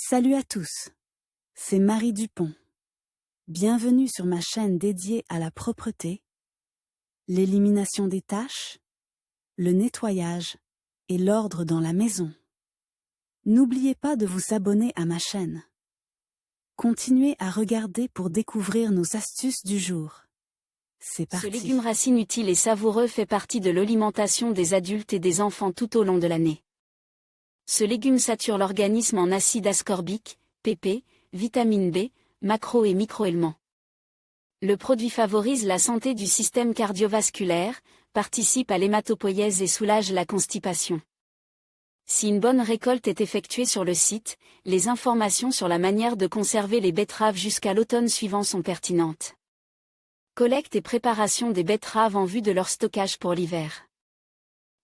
Salut à tous, c'est Marie Dupont. Bienvenue sur ma chaîne dédiée à la propreté, l'élimination des taches, le nettoyage et l'ordre dans la maison. N'oubliez pas de vous abonner à ma chaîne. Continuez à regarder pour découvrir nos astuces du jour. C'est parti. Ce légume racine utile et savoureux fait partie de l'alimentation des adultes et des enfants tout au long de l'année. Ce légume sature l'organisme en acide ascorbique, PP, vitamine B, macro et microéléments. Le produit favorise la santé du système cardiovasculaire, participe à l'hématopoïèse et soulage la constipation. Si une bonne récolte est effectuée sur le site, les informations sur la manière de conserver les betteraves jusqu'à l'automne suivant sont pertinentes. Collecte et préparation des betteraves en vue de leur stockage pour l'hiver.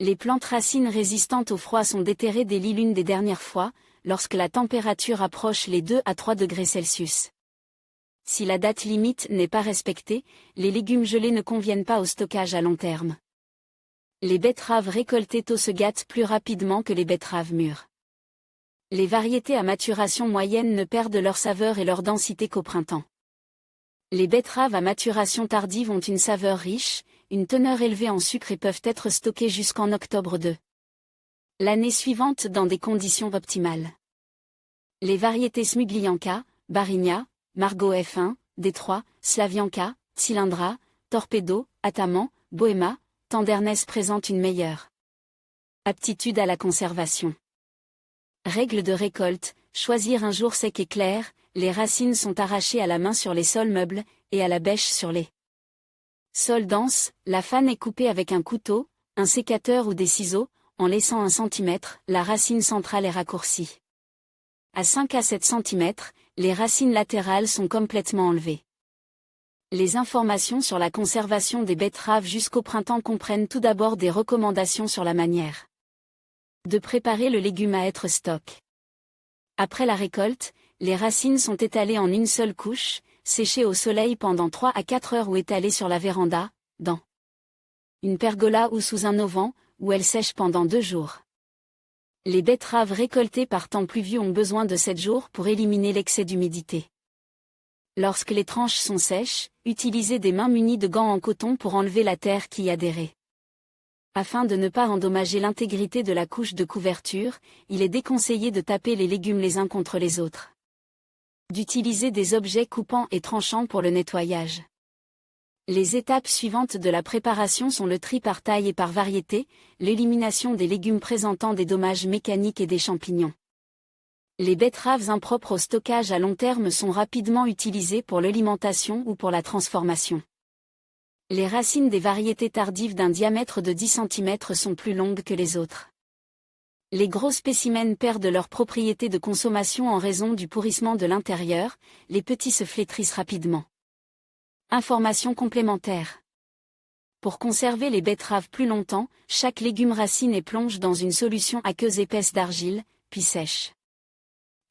Les plantes racines résistantes au froid sont déterrées dès l'une des dernières fois, lorsque la température approche les 2 à 3 degrés Celsius. Si la date limite n'est pas respectée, les légumes gelés ne conviennent pas au stockage à long terme. Les betteraves récoltées tôt se gâtent plus rapidement que les betteraves mûres. Les variétés à maturation moyenne ne perdent leur saveur et leur densité qu'au printemps. Les betteraves à maturation tardive ont une saveur riche, une teneur élevée en sucre et peuvent être stockées jusqu'en octobre de l'année suivante dans des conditions optimales. Les variétés Smuglianka, Barigna, Margot F1, Détroit, Slavianka, Cylindra, Torpedo, Ataman, Bohéma, Tenderness présentent une meilleure aptitude à la conservation. Règle de récolte, choisir un jour sec et clair, les racines sont arrachées à la main sur les sols meubles, et à la bêche sur les sols denses, la fanne est coupée avec un couteau, un sécateur ou des ciseaux, en laissant 1 cm, la racine centrale est raccourcie. À 5 à 7 cm, les racines latérales sont complètement enlevées. Les informations sur la conservation des betteraves jusqu'au printemps comprennent tout d'abord des recommandations sur la manière de préparer le légume à être stock. Après la récolte, les racines sont étalées en une seule couche, séchées au soleil pendant 3 à 4 heures ou étalées sur la véranda, dans une pergola ou sous un auvent, où elles sèchent pendant 2 jours. Les betteraves récoltées par temps pluvieux ont besoin de 7 jours pour éliminer l'excès d'humidité. Lorsque les tranches sont sèches, utilisez des mains munies de gants en coton pour enlever la terre qui y adhérait. Afin de ne pas endommager l'intégrité de la couche de couverture, il est déconseillé de taper les légumes les uns contre les autres. D'utiliser des objets coupants et tranchants pour le nettoyage. Les étapes suivantes de la préparation sont le tri par taille et par variété, l'élimination des légumes présentant des dommages mécaniques et des champignons. Les betteraves impropres au stockage à long terme sont rapidement utilisées pour l'alimentation ou pour la transformation. Les racines des variétés tardives d'un diamètre de 10 cm sont plus longues que les autres. Les gros spécimens perdent leurs propriétés de consommation en raison du pourrissement de l'intérieur, les petits se flétrissent rapidement. Informations complémentaires. Pour conserver les betteraves plus longtemps, chaque légume racine est plonge dans une solution aqueuse épaisse d'argile, puis sèche.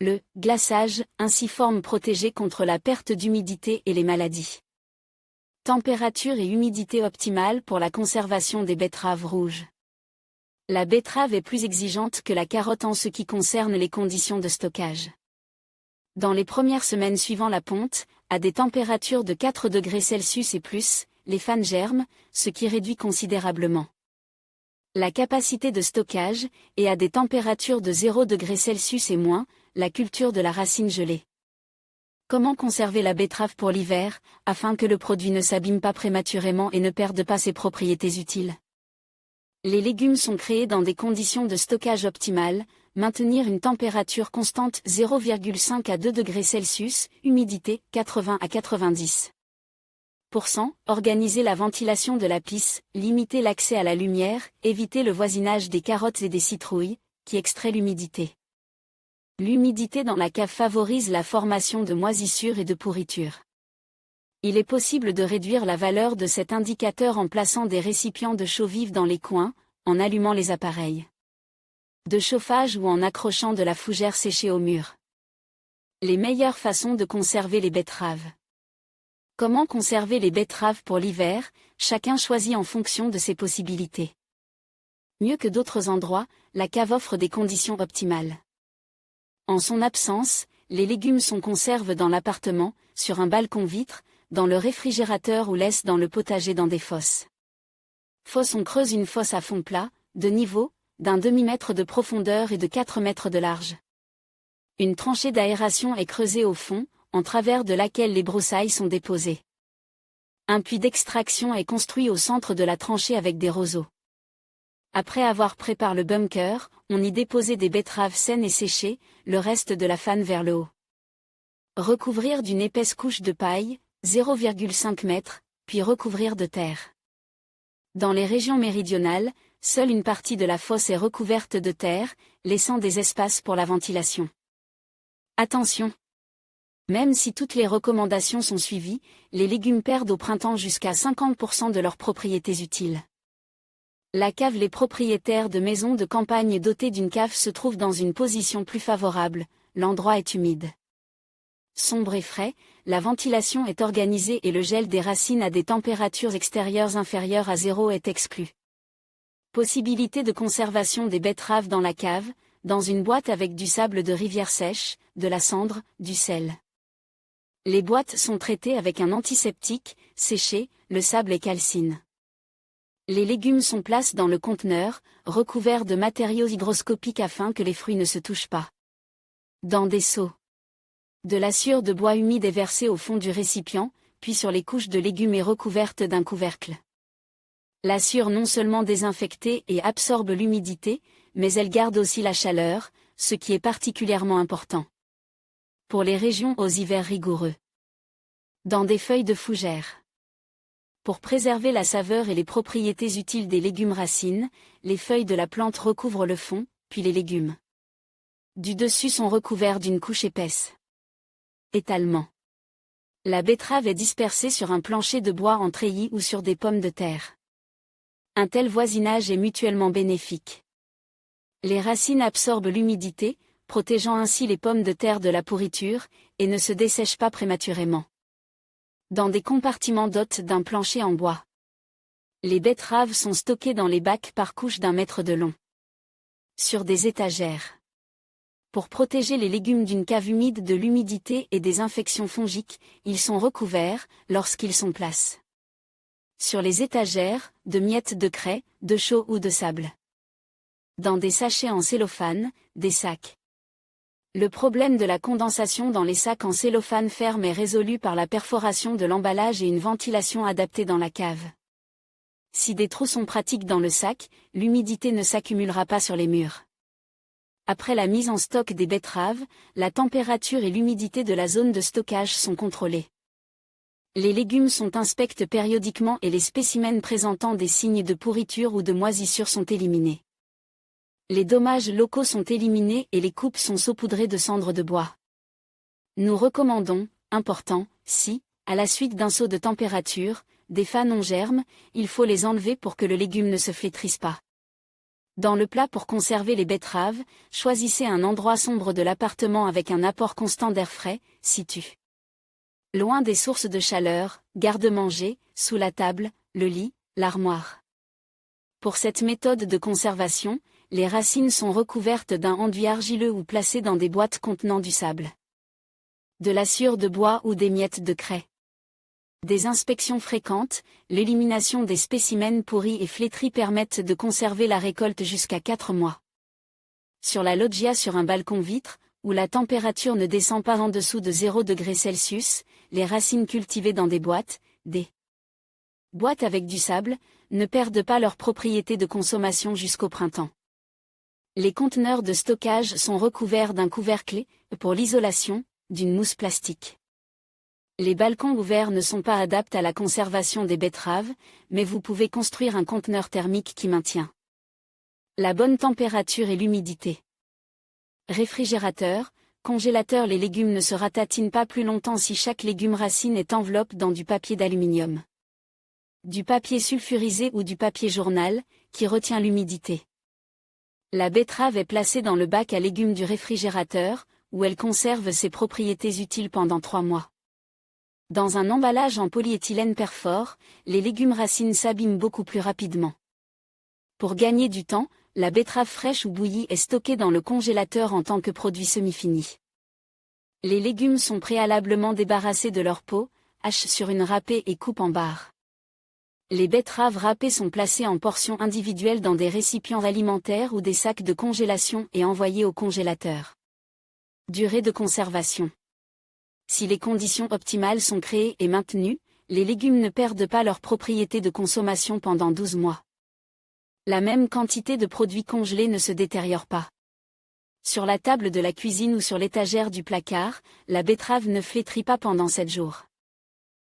Le glaçage, ainsi forme protégée contre la perte d'humidité et les maladies. Température et humidité optimale pour la conservation des betteraves rouges. La betterave est plus exigeante que la carotte en ce qui concerne les conditions de stockage. Dans les premières semaines suivant la ponte, à des températures de 4 degrés Celsius et plus, les fanes germent, ce qui réduit considérablement la capacité de stockage, et à des températures de 0 degrés Celsius et moins, la culture de la racine gelée. Comment conserver la betterave pour l'hiver, afin que le produit ne s'abîme pas prématurément et ne perde pas ses propriétés utiles? Les légumes sont créés dans des conditions de stockage optimales, maintenir une température constante 0,5 à 2 degrés Celsius, humidité 80 à 90%, organiser la ventilation de la pisse, limiter l'accès à la lumière, éviter le voisinage des carottes et des citrouilles, qui extraient l'humidité. L'humidité dans la cave favorise la formation de moisissures et de pourritures. Il est possible de réduire la valeur de cet indicateur en plaçant des récipients de chaux vive dans les coins, en allumant les appareils de chauffage ou en accrochant de la fougère séchée au mur. Les meilleures façons de conserver les betteraves. Comment conserver les betteraves pour l'hiver? Chacun choisit en fonction de ses possibilités. Mieux que d'autres endroits, la cave offre des conditions optimales. En son absence, les légumes sont conservés dans l'appartement, sur un balcon vitre, dans le réfrigérateur ou laissent dans le potager dans des fosses. On creuse une fosse à fond plat, de niveau, d'un demi-mètre de profondeur et de 4 mètres de large. Une tranchée d'aération est creusée au fond, en travers de laquelle les broussailles sont déposées. Un puits d'extraction est construit au centre de la tranchée avec des roseaux. Après avoir préparé le bunker, on y déposait des betteraves saines et séchées, le reste de la fanne vers le haut. Recouvrir d'une épaisse couche de paille, 0,5 m, puis recouvrir de terre. Dans les régions méridionales, seule une partie de la fosse est recouverte de terre, laissant des espaces pour la ventilation. Attention! Même si toutes les recommandations sont suivies, les légumes perdent au printemps jusqu'à 50% de leurs propriétés utiles. La cave. Les propriétaires de maisons de campagne dotées d'une cave se trouvent dans une position plus favorable, l'endroit est humide. Sombre et frais, la ventilation est organisée et le gel des racines à des températures extérieures inférieures à 0 est exclu. Possibilité de conservation des betteraves dans la cave, dans une boîte avec du sable de rivière sèche, de la cendre, du sel. Les boîtes sont traitées avec un antiseptique, séchées, le sable et calcine. Les légumes sont placés dans le conteneur, recouverts de matériaux hygroscopiques afin que les fruits ne se touchent pas. Dans des seaux. De la sciure de bois humide est versée au fond du récipient, puis sur les couches de légumes et recouverte d'un couvercle. La sciure non seulement désinfectée et absorbe l'humidité, mais elle garde aussi la chaleur, ce qui est particulièrement important. Pour les régions aux hivers rigoureux. Dans des feuilles de fougère. Pour préserver la saveur et les propriétés utiles des légumes racines, les feuilles de la plante recouvrent le fond, puis les légumes. Du dessus sont recouverts d'une couche épaisse. Étalement. La betterave est dispersée sur un plancher de bois en treillis ou sur des pommes de terre. Un tel voisinage est mutuellement bénéfique. Les racines absorbent l'humidité, protégeant ainsi les pommes de terre de la pourriture, et ne se dessèchent pas prématurément. Dans des compartiments dotés d'un plancher en bois. Les betteraves sont stockées dans les bacs par couche d'1 mètre de long. Sur des étagères. Pour protéger les légumes d'une cave humide de l'humidité et des infections fongiques, ils sont recouverts, lorsqu'ils sont placés. Sur les étagères, de miettes de craie, de chaux ou de sable. Dans des sachets en cellophane, des sacs. Le problème de la condensation dans les sacs en cellophane ferme est résolu par la perforation de l'emballage et une ventilation adaptée dans la cave. Si des trous sont pratiques dans le sac, l'humidité ne s'accumulera pas sur les murs. Après la mise en stock des betteraves, la température et l'humidité de la zone de stockage sont contrôlées. Les légumes sont inspectés périodiquement et les spécimens présentant des signes de pourriture ou de moisissure sont éliminés. Les dommages locaux sont éliminés et les coupes sont saupoudrées de cendres de bois. Nous recommandons, important, si, à la suite d'un saut de température, des fans en germe, il faut les enlever pour que le légume ne se flétrisse pas. Dans le plat pour conserver les betteraves, choisissez un endroit sombre de l'appartement avec un apport constant d'air frais, situ. Loin des sources de chaleur, garde-manger, sous la table, le lit, l'armoire. Pour cette méthode de conservation, les racines sont recouvertes d'un enduit argileux ou placées dans des boîtes contenant du sable. De la sciure de bois ou des miettes de craie. Des inspections fréquentes, l'élimination des spécimens pourris et flétris permettent de conserver la récolte jusqu'à 4 mois. Sur la loggia sur un balcon vitre, où la température ne descend pas en dessous de 0 degré Celsius, les racines cultivées dans des boîtes, des boîtes avec du sable, ne perdent pas leur propriété de consommation jusqu'au printemps. Les conteneurs de stockage sont recouverts d'un couvercle, pour l'isolation, d'une mousse plastique. Les balcons ouverts ne sont pas adaptés à la conservation des betteraves, mais vous pouvez construire un conteneur thermique qui maintient la bonne température et l'humidité. Réfrigérateur, congélateur. Les légumes ne se ratatinent pas plus longtemps si chaque légume racine est enveloppé dans du papier d'aluminium. Du papier sulfurisé ou du papier journal, qui retient l'humidité. La betterave est placée dans le bac à légumes du réfrigérateur, où elle conserve ses propriétés utiles pendant 3 mois. Dans un emballage en polyéthylène perfor, les légumes racines s'abîment beaucoup plus rapidement. Pour gagner du temps, la betterave fraîche ou bouillie est stockée dans le congélateur en tant que produit semi-fini. Les légumes sont préalablement débarrassés de leur peau, hachent sur une râpée et coupent en barres. Les betteraves râpées sont placées en portions individuelles dans des récipients alimentaires ou des sacs de congélation et envoyées au congélateur. Durée de conservation. Si les conditions optimales sont créées et maintenues, les légumes ne perdent pas leurs propriétés de consommation pendant 12 mois. La même quantité de produits congelés ne se détériore pas. Sur la table de la cuisine ou sur l'étagère du placard, la betterave ne flétrit pas pendant 7 jours.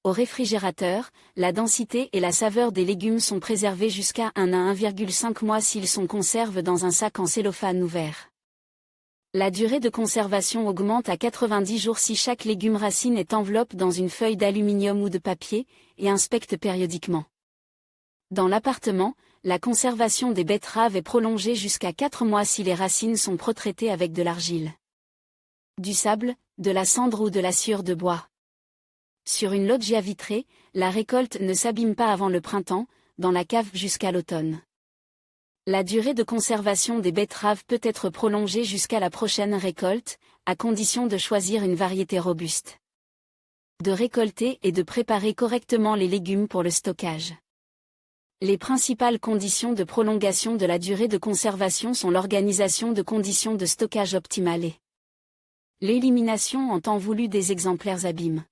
Au réfrigérateur, la densité et la saveur des légumes sont préservées jusqu'à 1 à 1,5 mois s'ils sont conservés dans un sac en cellophane ouvert. La durée de conservation augmente à 90 jours si chaque légume racine est enveloppé dans une feuille d'aluminium ou de papier, et inspecte périodiquement. Dans l'appartement, la conservation des betteraves est prolongée jusqu'à 4 mois si les racines sont protraitées avec de l'argile, du sable, de la cendre ou de la sciure de bois. Sur une loggia vitrée, la récolte ne s'abîme pas avant le printemps, dans la cave jusqu'à l'automne. La durée de conservation des betteraves peut être prolongée jusqu'à la prochaine récolte, à condition de choisir une variété robuste. De récolter et de préparer correctement les légumes pour le stockage. Les principales conditions de prolongation de la durée de conservation sont l'organisation de conditions de stockage optimales et l'élimination en temps voulu des exemplaires abîmes.